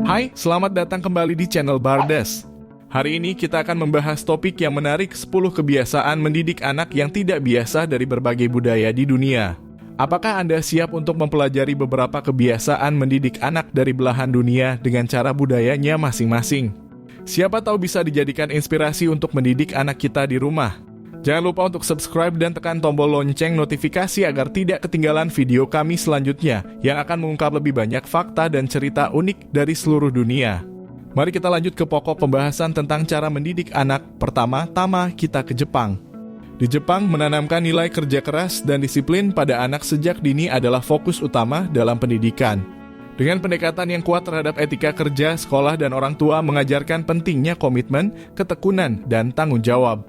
Hai, selamat datang kembali di channel Bardes. Hari ini kita akan membahas topik yang menarik, 10 kebiasaan mendidik anak yang tidak biasa dari berbagai budaya di dunia. Apakah Anda siap untuk mempelajari beberapa kebiasaan mendidik anak dari belahan dunia dengan cara budayanya masing-masing? Siapa tahu bisa dijadikan inspirasi untuk mendidik anak kita di rumah. Jangan lupa untuk subscribe dan tekan tombol lonceng notifikasi agar tidak ketinggalan video kami selanjutnya yang akan mengungkap lebih banyak fakta dan cerita unik dari seluruh dunia. Mari kita lanjut ke pokok pembahasan tentang cara mendidik anak. Pertama-tama kita ke Jepang. Di Jepang, menanamkan nilai kerja keras dan disiplin pada anak sejak dini adalah fokus utama dalam pendidikan. Dengan pendekatan yang kuat terhadap etika kerja, sekolah dan orang tua mengajarkan pentingnya komitmen, ketekunan, dan tanggung jawab.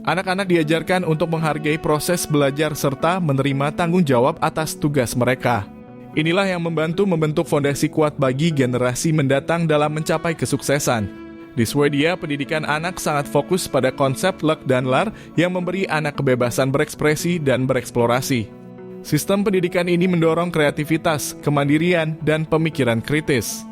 Anak-anak diajarkan untuk menghargai proses belajar serta menerima tanggung jawab atas tugas mereka. Inilah yang membantu membentuk fondasi kuat bagi generasi mendatang dalam mencapai kesuksesan. Di Swedia, pendidikan anak sangat fokus pada konsep lek dan lar yang memberi anak kebebasan berekspresi dan bereksplorasi. Sistem pendidikan ini mendorong kreativitas, kemandirian, dan pemikiran kritis.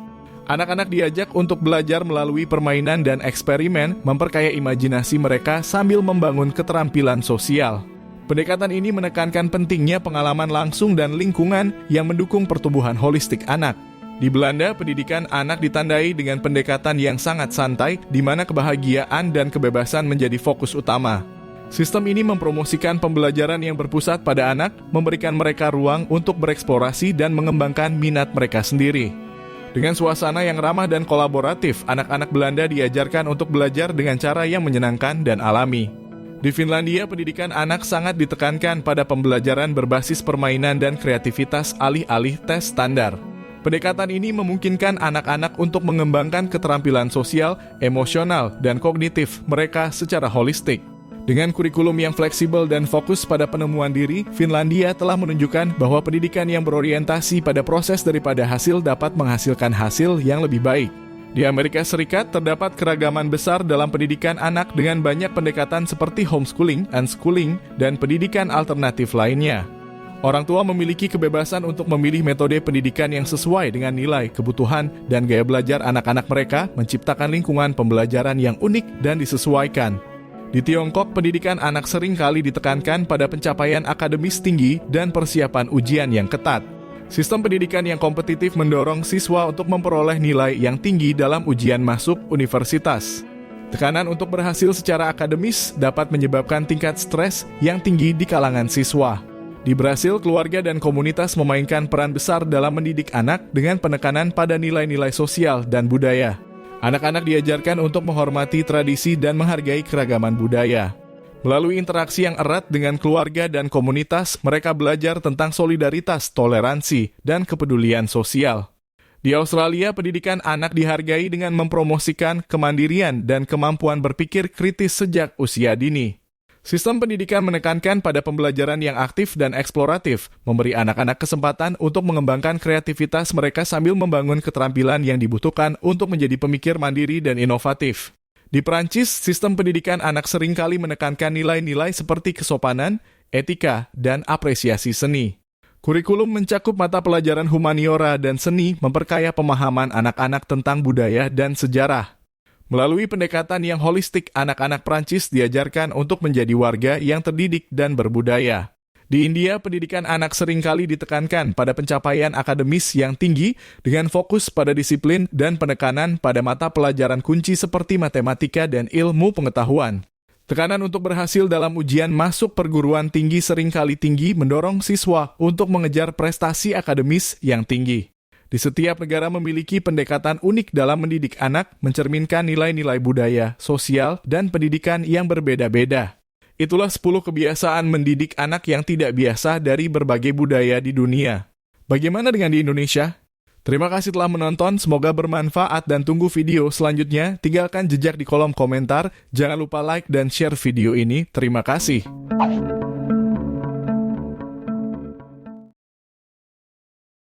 Anak-anak diajak untuk belajar melalui permainan dan eksperimen, memperkaya imajinasi mereka sambil membangun keterampilan sosial. Pendekatan ini menekankan pentingnya pengalaman langsung dan lingkungan yang mendukung pertumbuhan holistik anak. Di Belanda, pendidikan anak ditandai dengan pendekatan yang sangat santai, di mana kebahagiaan dan kebebasan menjadi fokus utama. Sistem ini mempromosikan pembelajaran yang berpusat pada anak, memberikan mereka ruang untuk bereksplorasi dan mengembangkan minat mereka sendiri. Dengan suasana yang ramah dan kolaboratif, anak-anak Belanda diajarkan untuk belajar dengan cara yang menyenangkan dan alami. Di Finlandia, pendidikan anak sangat ditekankan pada pembelajaran berbasis permainan dan kreativitas alih-alih tes standar. Pendekatan ini memungkinkan anak-anak untuk mengembangkan keterampilan sosial, emosional, dan kognitif mereka secara holistik. Dengan kurikulum yang fleksibel dan fokus pada penemuan diri, Finlandia telah menunjukkan bahwa pendidikan yang berorientasi pada proses daripada hasil dapat menghasilkan hasil yang lebih baik. Di Amerika Serikat, terdapat keragaman besar dalam pendidikan anak dengan banyak pendekatan seperti homeschooling, unschooling, dan pendidikan alternatif lainnya. Orang tua memiliki kebebasan untuk memilih metode pendidikan yang sesuai dengan nilai, kebutuhan, dan gaya belajar anak-anak mereka, menciptakan lingkungan pembelajaran yang unik dan disesuaikan. Di Tiongkok, pendidikan anak sering kali ditekankan pada pencapaian akademis tinggi dan persiapan ujian yang ketat. Sistem pendidikan yang kompetitif mendorong siswa untuk memperoleh nilai yang tinggi dalam ujian masuk universitas. Tekanan untuk berhasil secara akademis dapat menyebabkan tingkat stres yang tinggi di kalangan siswa. Di Brasil, keluarga dan komunitas memainkan peran besar dalam mendidik anak dengan penekanan pada nilai-nilai sosial dan budaya. Anak-anak diajarkan untuk menghormati tradisi dan menghargai keragaman budaya. Melalui interaksi yang erat dengan keluarga dan komunitas, mereka belajar tentang solidaritas, toleransi, dan kepedulian sosial. Di Australia, pendidikan anak dihargai dengan mempromosikan kemandirian dan kemampuan berpikir kritis sejak usia dini. Sistem pendidikan menekankan pada pembelajaran yang aktif dan eksploratif, memberi anak-anak kesempatan untuk mengembangkan kreativitas mereka sambil membangun keterampilan yang dibutuhkan untuk menjadi pemikir mandiri dan inovatif. Di Prancis, sistem pendidikan anak seringkali menekankan nilai-nilai seperti kesopanan, etika, dan apresiasi seni. Kurikulum mencakup mata pelajaran humaniora dan seni, memperkaya pemahaman anak-anak tentang budaya dan sejarah. Melalui pendekatan yang holistik, anak-anak Prancis diajarkan untuk menjadi warga yang terdidik dan berbudaya. Di India, pendidikan anak seringkali ditekankan pada pencapaian akademis yang tinggi dengan fokus pada disiplin dan penekanan pada mata pelajaran kunci seperti matematika dan ilmu pengetahuan. Tekanan untuk berhasil dalam ujian masuk perguruan tinggi seringkali tinggi mendorong siswa untuk mengejar prestasi akademis yang tinggi. Di setiap negara memiliki pendekatan unik dalam mendidik anak, mencerminkan nilai-nilai budaya, sosial, dan pendidikan yang berbeda-beda. Itulah 10 kebiasaan mendidik anak yang tidak biasa dari berbagai budaya di dunia. Bagaimana dengan di Indonesia? Terima kasih telah menonton, semoga bermanfaat dan tunggu video selanjutnya. Tinggalkan jejak di kolom komentar, jangan lupa like dan share video ini. Terima kasih.